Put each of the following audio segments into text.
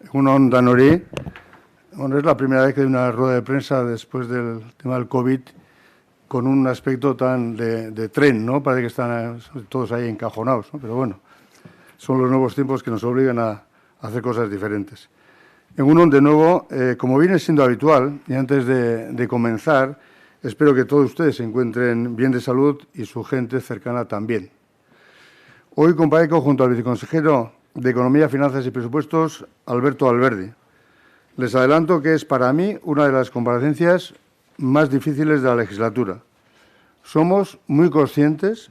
Egunon Danori. Bueno, es la primera vez que hay una rueda de prensa después del tema del COVID con un aspecto tan de tren, ¿no? Parece que están todos ahí encajonados, ¿no? Pero bueno, son los nuevos tiempos que nos obligan a hacer cosas diferentes. Egunon, de nuevo, como viene siendo habitual, y antes de comenzar, espero que todos ustedes se encuentren bien de salud y su gente cercana también. Hoy comparezco junto al viceconsejero de Economía, Finanzas y Presupuestos, Alberto Alberdi. Les adelanto que es para mí una de las comparecencias más difíciles de la legislatura. Somos muy conscientes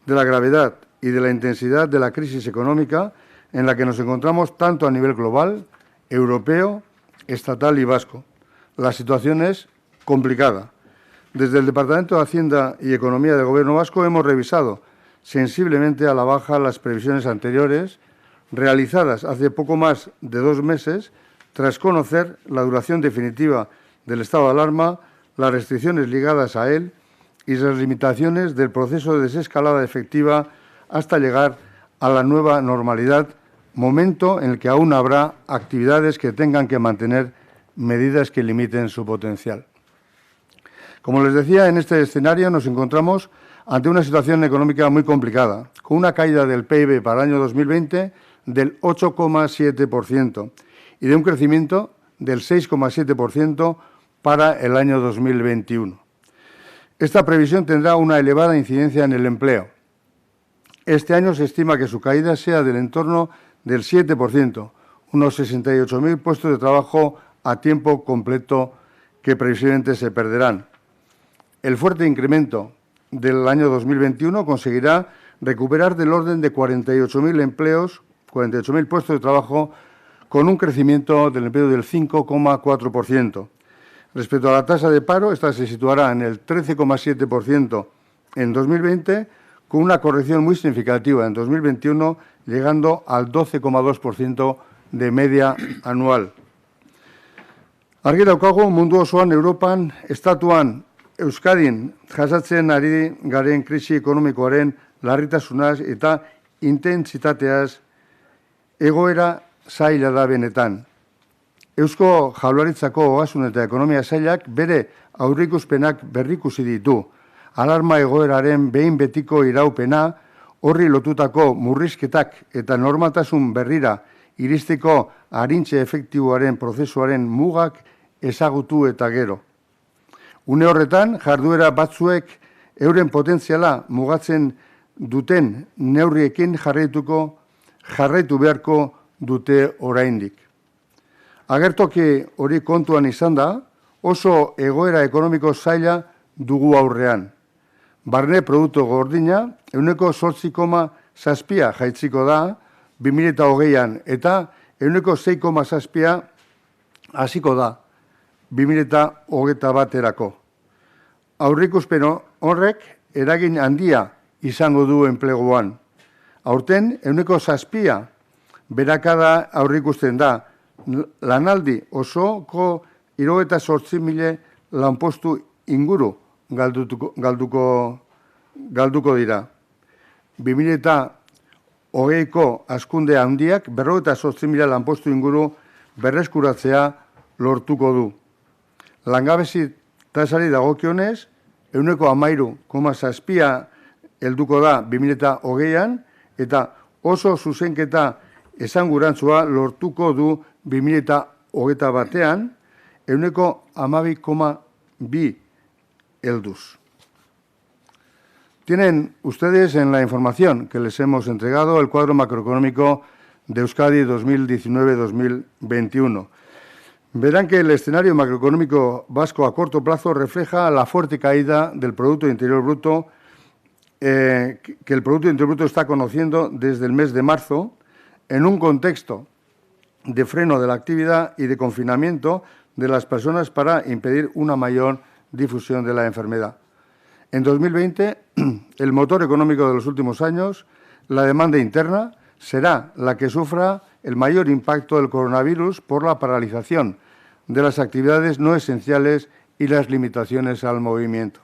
de la gravedad y de la intensidad de la crisis económica en la que nos encontramos tanto a nivel global, europeo, estatal y vasco. La situación es complicada. Desde el Departamento de Hacienda y Economía del Gobierno vasco hemos revisado sensiblemente a la baja las previsiones anteriores, realizadas hace poco más de 2 meses, tras conocer la duración definitiva del estado de alarma, las restricciones ligadas a él y las limitaciones del proceso de desescalada efectiva hasta llegar a la nueva normalidad, momento en el que aún habrá actividades que tengan que mantener medidas que limiten su potencial. Como les decía, en este escenario nos encontramos ante una situación económica muy complicada, con una caída del PIB para el año 2020 del 8,7% y de un crecimiento del 6,7% para el año 2021. Esta previsión tendrá una elevada incidencia en el empleo. Este año se estima que su caída sea del entorno del 7%, unos 68.000 puestos de trabajo a tiempo completo que previsiblemente se perderán. El fuerte incremento del año 2021 conseguirá recuperar del orden de 48.000 empleos, 48.000 puestos de trabajo, con un crecimiento del empleo del 5,4%. Respecto a la tasa de paro, esta se situará en el 13,7% en 2020, con una corrección muy significativa en 2021, llegando al 12,2% de media anual. Argi daukagu mundu osoan Europan, estatuan, Euskadin jasatzen ari garen krisi ekonomikoaren larritasunaz eta intentsitateaz egoera zaila da benetan. Eusko Jaurlaritzako Ogasun eta Ekonomia Sailak bere aurreikuspenak berrikusi ditu. Alarma egoeraren behin betiko iraupena, horri lotutako murrizketak eta normaltasun berrira iristeko arintze efektiboaren prozesuaren mugak ezagutu eta gero. Une horretan, jarduera batzuek euren potentziala mugatzen duten neurriekin jarraitu beharko dute oraindik. Agertoki hori kontuan izan da, oso egoera ekonomiko zaila dugu aurrean. Barne produktu gordina, 8,7 jaitziko da 2020an eta 6,7 hasiko da 2021erako. Aurreikuspen horrek eragin handia izango du enpleguan. Aurten 7 berakada aurreikusten da. Lanaldi osoko 78.000 lanpostu inguru galduko dira. 2020ko hazkunde handiak 58.000 lanpostu inguru berreskuratzea lortuko du. Langabezi tasari dagokionez, 13,7 helduko da 2020an eta oso zuzenketa esangurantzua lortuko du 2021an 12,2 helduz. Tienen ustedes en la información que les hemos entregado el cuadro macroeconómico de Euskadi 2019-2021. Verán que el escenario macroeconómico vasco a corto plazo refleja la fuerte caída del Producto Interior Bruto que el Producto Interior Bruto está conociendo desde el mes de marzo, en un contexto de freno de la actividad y de confinamiento de las personas para impedir una mayor difusión de la enfermedad. En 2020, el motor económico de los últimos años, la demanda interna, será la que sufra el mayor impacto del coronavirus por la paralización de las actividades no esenciales y las limitaciones al movimiento.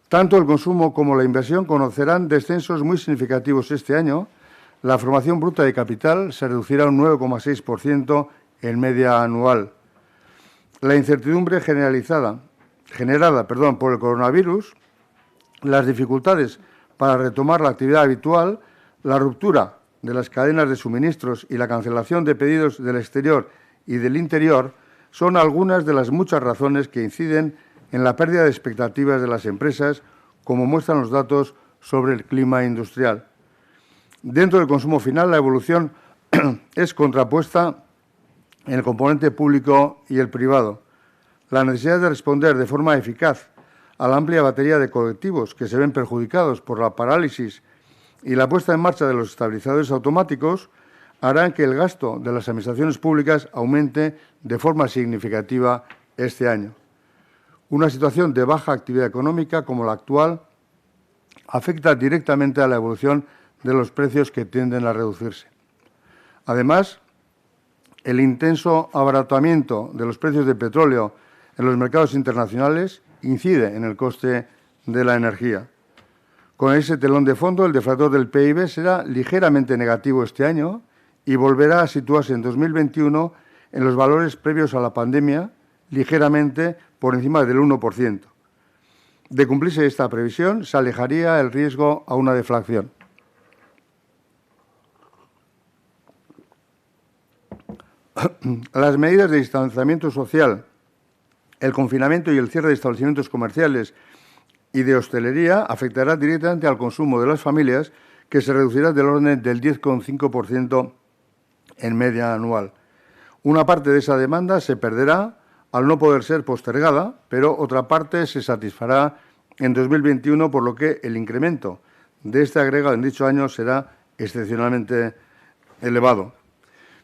Tanto el consumo como la inversión conocerán descensos muy significativos este año. La formación bruta de capital se reducirá un 9,6% en media anual. La incertidumbre generada por el coronavirus, las dificultades para retomar la actividad habitual, la ruptura de las cadenas de suministros y la cancelación de pedidos del exterior y del interior son algunas de las muchas razones que inciden en la pérdida de expectativas de las empresas, como muestran los datos sobre el clima industrial. Dentro del consumo final, la evolución es contrapuesta en el componente público y el privado. La necesidad de responder de forma eficaz a la amplia batería de colectivos que se ven perjudicados por la parálisis y la puesta en marcha de los estabilizadores automáticos harán que el gasto de las administraciones públicas aumente de forma significativa este año. Una situación de baja actividad económica como la actual afecta directamente a la evolución de los precios que tienden a reducirse. Además, el intenso abaratamiento de los precios de petróleo en los mercados internacionales incide en el coste de la energía. Con ese telón de fondo, el deflactor del PIB será ligeramente negativo este año y volverá a situarse en 2021 en los valores previos a la pandemia, ligeramente por encima del 1%. De cumplirse esta previsión, se alejaría el riesgo a una deflación. Las medidas de distanciamiento social, el confinamiento y el cierre de establecimientos comerciales y de hostelería afectará directamente al consumo de las familias, que se reducirá del orden del 10,5% en media anual. Una parte de esa demanda se perderá al no poder ser postergada, pero otra parte se satisfará en 2021, por lo que el incremento de este agregado en dicho año será excepcionalmente elevado.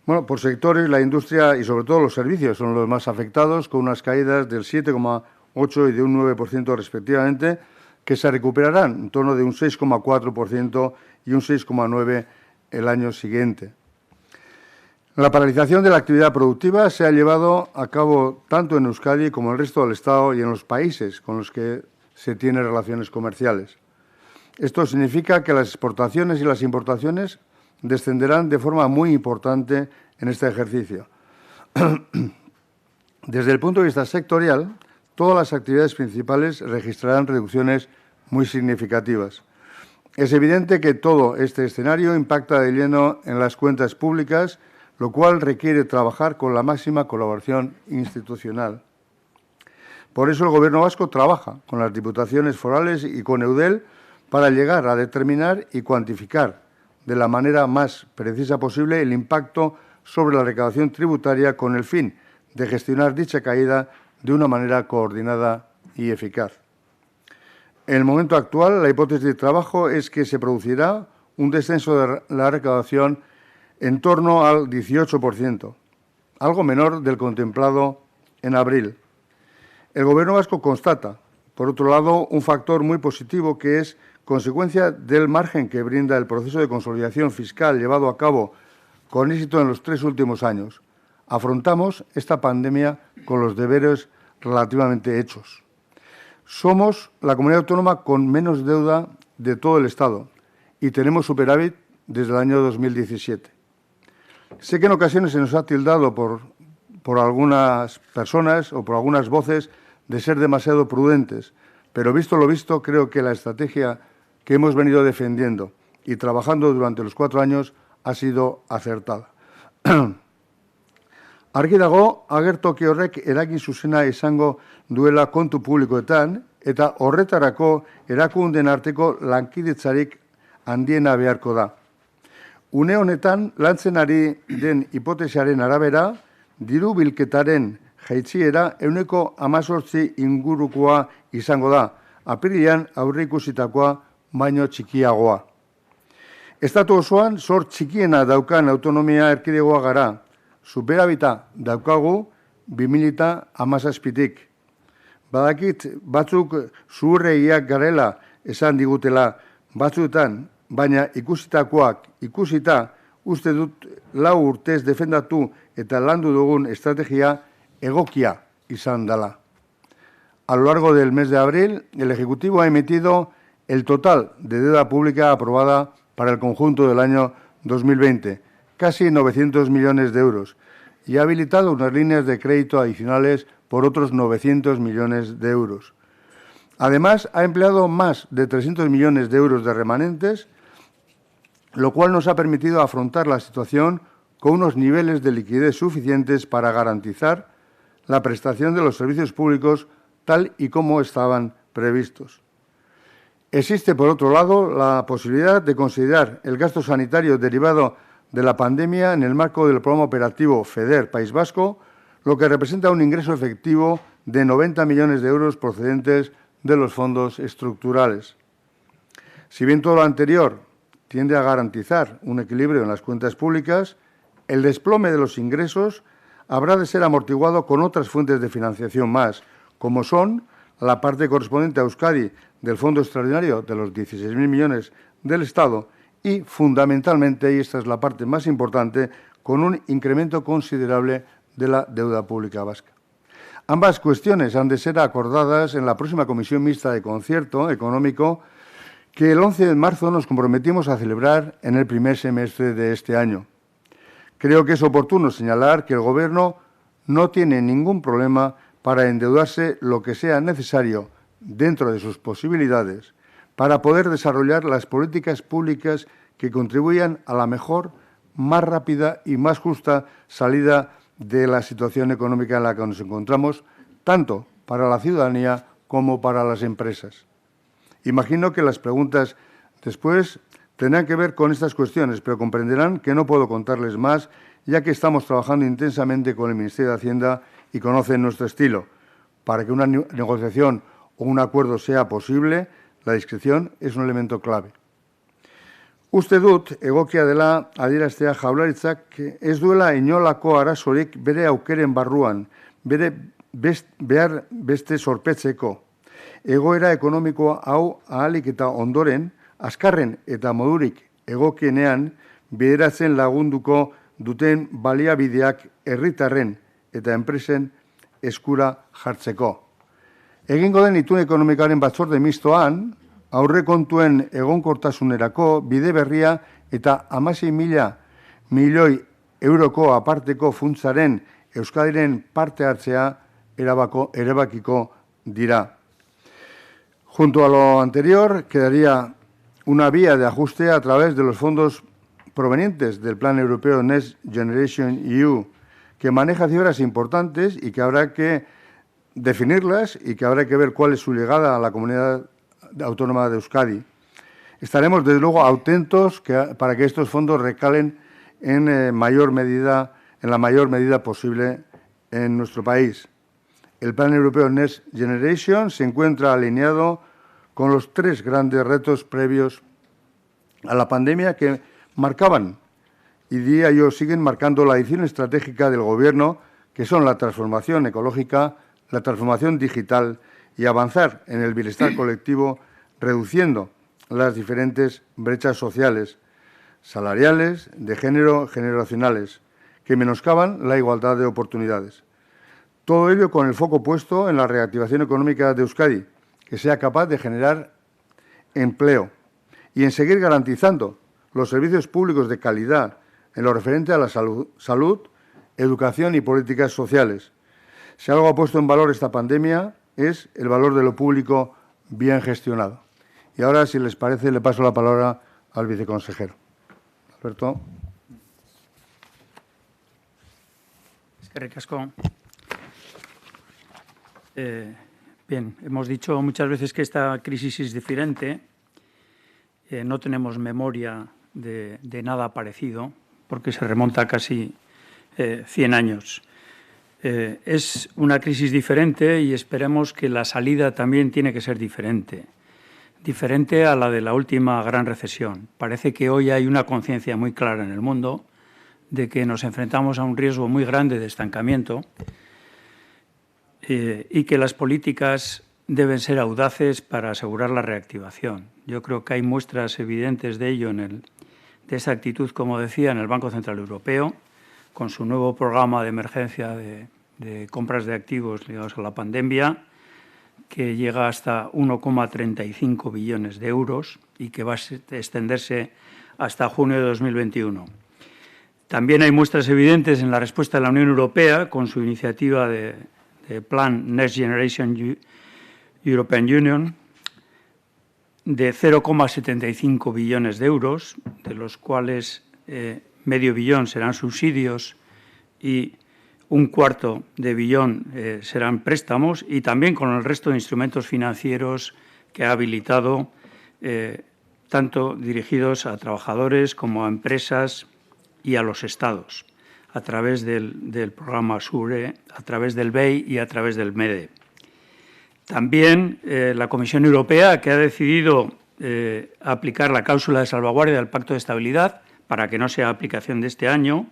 Bueno, por sectores, la industria y sobre todo los servicios son los más afectados, con unas caídas del 7,8% y de un 9% respectivamente, que se recuperarán en torno de un 6,4% y un 6,9% el año siguiente. La paralización de la actividad productiva se ha llevado a cabo tanto en Euskadi como en el resto del Estado y en los países con los que se tienen relaciones comerciales. Esto significa que las exportaciones y las importaciones descenderán de forma muy importante en este ejercicio. Desde el punto de vista sectorial, todas las actividades principales registrarán reducciones muy significativas. Es evidente que todo este escenario impacta de lleno en las cuentas públicas, lo cual requiere trabajar con la máxima colaboración institucional. Por eso el Gobierno vasco trabaja con las diputaciones forales y con Eudel para llegar a determinar y cuantificar de la manera más precisa posible el impacto sobre la recaudación tributaria, con el fin de gestionar dicha caída de una manera coordinada y eficaz. En el momento actual, la hipótesis de trabajo es que se producirá un descenso de la recaudación en torno al 18%, algo menor del contemplado en abril. El Gobierno vasco constata, por otro lado, un factor muy positivo que es consecuencia del margen que brinda el proceso de consolidación fiscal llevado a cabo con éxito en los 3 últimos años. Afrontamos esta pandemia con los deberes relativamente hechos. Somos la comunidad autónoma con menos deuda de todo el Estado y tenemos superávit desde el año 2017. Sé que en ocasiones se nos ha tildado por algunas personas o por algunas voces de ser demasiado prudentes, pero visto lo visto, creo que la estrategia que hemos venido defendiendo y trabajando durante los 4 años ha sido acertada. Argi dago, agertoki horrek eragin zuzena izango duela kontu publikoetan eta horretarako erakundeen arteko lankidetzarik handiena beharko da. Une honetan, lantzen ari den hipotesiaren arabera, diru bilketaren jaitsiera 18% ingurukoa izango da, apirilean aurreikusitakoa baino txikiagoa. Estatu osoan zor txikiena daukan autonomia erkidegoa gara, superabita daukagu 2017tik. Badakit batzuk zuhurreiak garela esan digutela batzuetan, baina ikusitakoak ikusita uste dut 4 urtez defendatu eta landu dugun estrategia egokia izan dela. A lo largo del mes de abril, el Ejecutivo ha emitido el total de deuda pública aprobada para el conjunto del año 2020, casi 900 millones de euros, y ha habilitado unas líneas de crédito adicionales por otros 900 millones de euros. Además, ha empleado más de 300 millones de euros de remanentes, lo cual nos ha permitido afrontar la situación con unos niveles de liquidez suficientes para garantizar la prestación de los servicios públicos tal y como estaban previstos. Existe, por otro lado, la posibilidad de considerar el gasto sanitario derivado de la pandemia en el marco del programa operativo FEDER País Vasco, lo que representa un ingreso efectivo de 90 millones de euros procedentes de los fondos estructurales. Si bien todo lo anterior tiende a garantizar un equilibrio en las cuentas públicas, el desplome de los ingresos habrá de ser amortiguado con otras fuentes de financiación más, como son la parte correspondiente a Euskadi del Fondo Extraordinario de los 16.000 millones del Estado y, fundamentalmente, y esta es la parte más importante, con un incremento considerable de la deuda pública vasca. Ambas cuestiones han de ser acordadas en la próxima Comisión Mixta de Concierto Económico que el 11 de marzo nos comprometimos a celebrar en el primer semestre de este año. Creo que es oportuno señalar que el Gobierno no tiene ningún problema para endeudarse lo que sea necesario dentro de sus posibilidades para poder desarrollar las políticas públicas que contribuyan a la mejor, más rápida y más justa salida de la situación económica en la que nos encontramos, tanto para la ciudadanía como para las empresas. Imagino que las preguntas después tendrán que ver con estas cuestiones, pero comprenderán que no puedo contarles más, ya que estamos trabajando intensamente con el Ministerio de Hacienda y conocen nuestro estilo. Para que una negociación o un acuerdo sea posible, la discreción es un elemento clave. Uste dut, egokia dela adieraztea Jaurlaritzak ez duela inolako arazorik bere aukeren barruan, bere behar beste zorpetzeko. Egoera ekonomikoa hau ahalik eta ondoren, azkarren eta modurik egokienean bideratzen lagunduko duten baliabideak herritarren eta enpresen eskura jartzeko. Egingo den itun ekonomikaren batzorde mistoan, aurrekontuen egonkortasunerako bide berria eta 16.000 milioi euroko aparteko funtsaren Euskadiren parte hartzea erabakiko dira. Junto a lo anterior, quedaría una vía de ajuste a través de los fondos provenientes del Plan Europeo Next Generation EU, que maneja cifras importantes y que habrá que definirlas y que habrá que ver cuál es su llegada a la comunidad autónoma de Euskadi. Estaremos, desde luego, atentos para que estos fondos recalen en la mayor medida posible en nuestro país. El Plan Europeo Next Generation se encuentra alineado con los tres grandes retos previos a la pandemia que marcaban y día y hoy siguen marcando la dirección estratégica del Gobierno, que son la transformación ecológica, la transformación digital y avanzar en el bienestar colectivo, reduciendo las diferentes brechas sociales, salariales, de género, generacionales, que menoscaban la igualdad de oportunidades. Todo ello con el foco puesto en la reactivación económica de Euskadi, que sea capaz de generar empleo y en seguir garantizando los servicios públicos de calidad en lo referente a la salud, educación y políticas sociales. Si algo ha puesto en valor esta pandemia es el valor de lo público bien gestionado. Y ahora, si les parece, le paso la palabra al viceconsejero. Alberto. Eskerrik asko. Bien, hemos dicho muchas veces que esta crisis es diferente. No tenemos memoria de nada parecido, porque se remonta a casi 100 años. Es una crisis diferente y esperemos que la salida también tiene que ser diferente a la de la última gran recesión. Parece que hoy hay una conciencia muy clara en el mundo de que nos enfrentamos a un riesgo muy grande de estancamiento y que las políticas deben ser audaces para asegurar la reactivación. Yo creo que hay muestras evidentes de ello de esa actitud, como decía, en el Banco Central Europeo, con su nuevo programa de emergencia de compras de activos ligados a la pandemia, que llega hasta 1,35 billones de euros y que va a extenderse hasta junio de 2021. También hay muestras evidentes en la respuesta de la Unión Europea con su iniciativa de plan Next Generation European Union de 0,75 billones de euros, de los cuales medio billón serán subsidios y un cuarto de billón serán préstamos, y también con el resto de instrumentos financieros que ha habilitado, tanto dirigidos a trabajadores como a empresas y a los Estados, a través del programa SURE, a través del BEI y a través del MEDE. También la Comisión Europea, que ha decidido aplicar la cláusula de salvaguardia del Pacto de Estabilidad para que no sea aplicación de este año,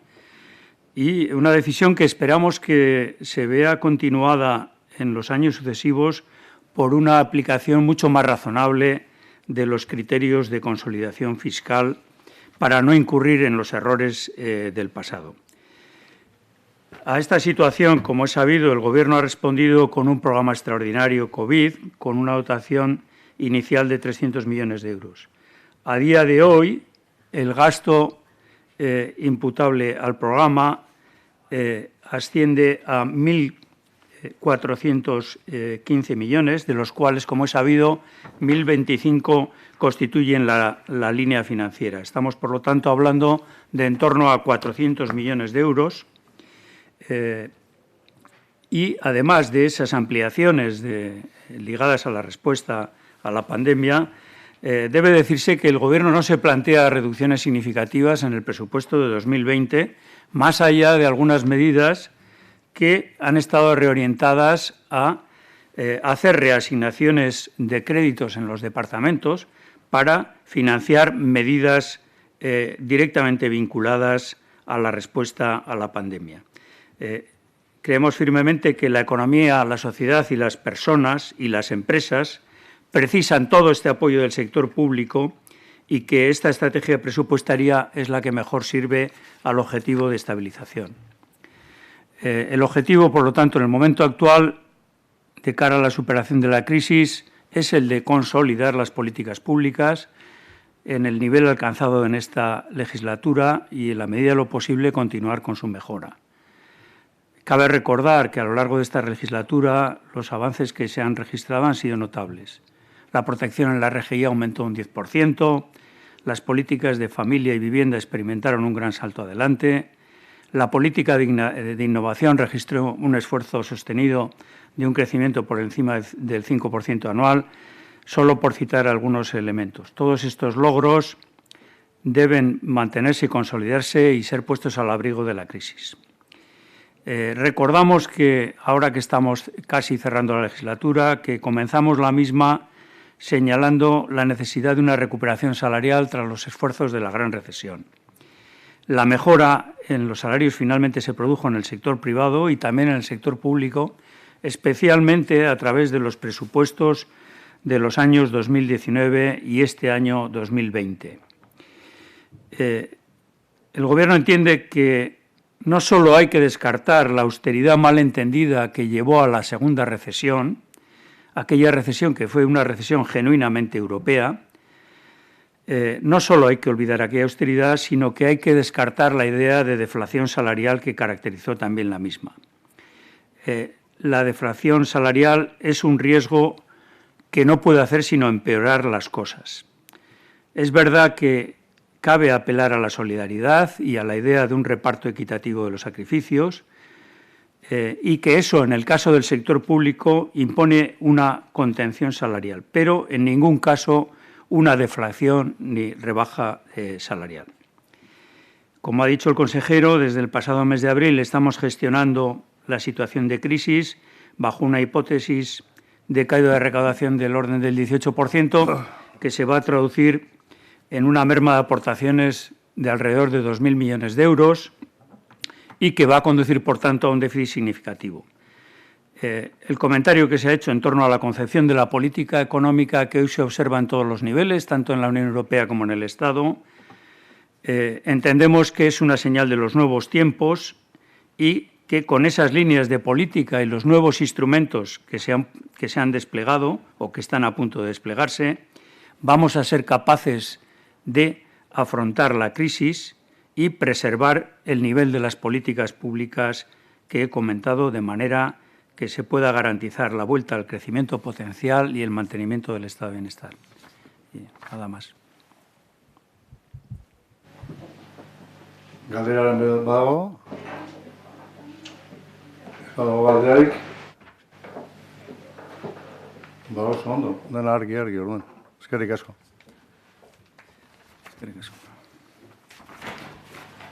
y una decisión que esperamos que se vea continuada en los años sucesivos por una aplicación mucho más razonable de los criterios de consolidación fiscal para no incurrir en los errores del pasado. A esta situación, como es sabido, el Gobierno ha respondido con un programa extraordinario COVID, con una dotación inicial de 300 millones de euros. A día de hoy, el gasto imputable al programa asciende a 1.415 millones, de los cuales, como es sabido, 1.025 constituyen la línea financiera. Estamos, por lo tanto, hablando de en torno a 400 millones de euros. Y, además de esas ampliaciones ligadas a la respuesta a la pandemia, debe decirse que el Gobierno no se plantea reducciones significativas en el presupuesto de 2020, más allá de algunas medidas que han estado reorientadas a hacer reasignaciones de créditos en los departamentos para financiar medidas directamente vinculadas a la respuesta a la pandemia. Creemos firmemente que la economía, la sociedad y las personas y las empresas precisan todo este apoyo del sector público y que esta estrategia presupuestaria es la que mejor sirve al objetivo de estabilización. El objetivo, por lo tanto, en el momento actual, de cara a la superación de la crisis, es el de consolidar las políticas públicas en el nivel alcanzado en esta legislatura y, en la medida de lo posible, continuar con su mejora. Cabe recordar que a lo largo de esta legislatura los avances que se han registrado han sido notables. La protección en la RGI aumentó un 10%, las políticas de familia y vivienda experimentaron un gran salto adelante, la política de innovación registró un esfuerzo sostenido de un crecimiento por encima del 5% anual, solo por citar algunos elementos. Todos estos logros deben mantenerse y consolidarse y ser puestos al abrigo de la crisis. Recordamos que, ahora que estamos casi cerrando la legislatura, que comenzamos la misma señalando la necesidad de una recuperación salarial tras los esfuerzos de la gran recesión. La mejora en los salarios finalmente se produjo en el sector privado y también en el sector público, especialmente a través de los presupuestos de los años 2019 y este año 2020. El Gobierno entiende que no solo hay que descartar la austeridad mal entendida que llevó a la segunda recesión, aquella recesión que fue una recesión genuinamente europea, no solo hay que olvidar aquella austeridad, sino que hay que descartar la idea de deflación salarial que caracterizó también la misma. La deflación salarial es un riesgo que no puede hacer sino empeorar las cosas. Es verdad que cabe apelar a la solidaridad y a la idea de un reparto equitativo de los sacrificios y que eso, en el caso del sector público, impone una contención salarial, pero en ningún caso una deflación ni rebaja salarial. Como ha dicho el consejero, desde el pasado mes de abril estamos gestionando la situación de crisis bajo una hipótesis de caída de recaudación del orden del 18%, que se va a traducir en una merma de aportaciones de alrededor de 2.000 millones de euros y que va a conducir, por tanto, a un déficit significativo. El comentario que se ha hecho en torno a la concepción de la política económica que hoy se observa en todos los niveles, tanto en la Unión Europea como en el Estado, entendemos que es una señal de los nuevos tiempos y que con esas líneas de política y los nuevos instrumentos que se han desplegado o que están a punto de desplegarse, vamos a ser capaces de afrontar la crisis y preservar el nivel de las políticas públicas que he comentado, de manera que se pueda garantizar la vuelta al crecimiento potencial y el mantenimiento del estado de bienestar. Y nada más. Galdera badago? Badago galderarik? Badago oso ondo. Dena argi, orduan. Eskerrik asko. Eskerrik asko.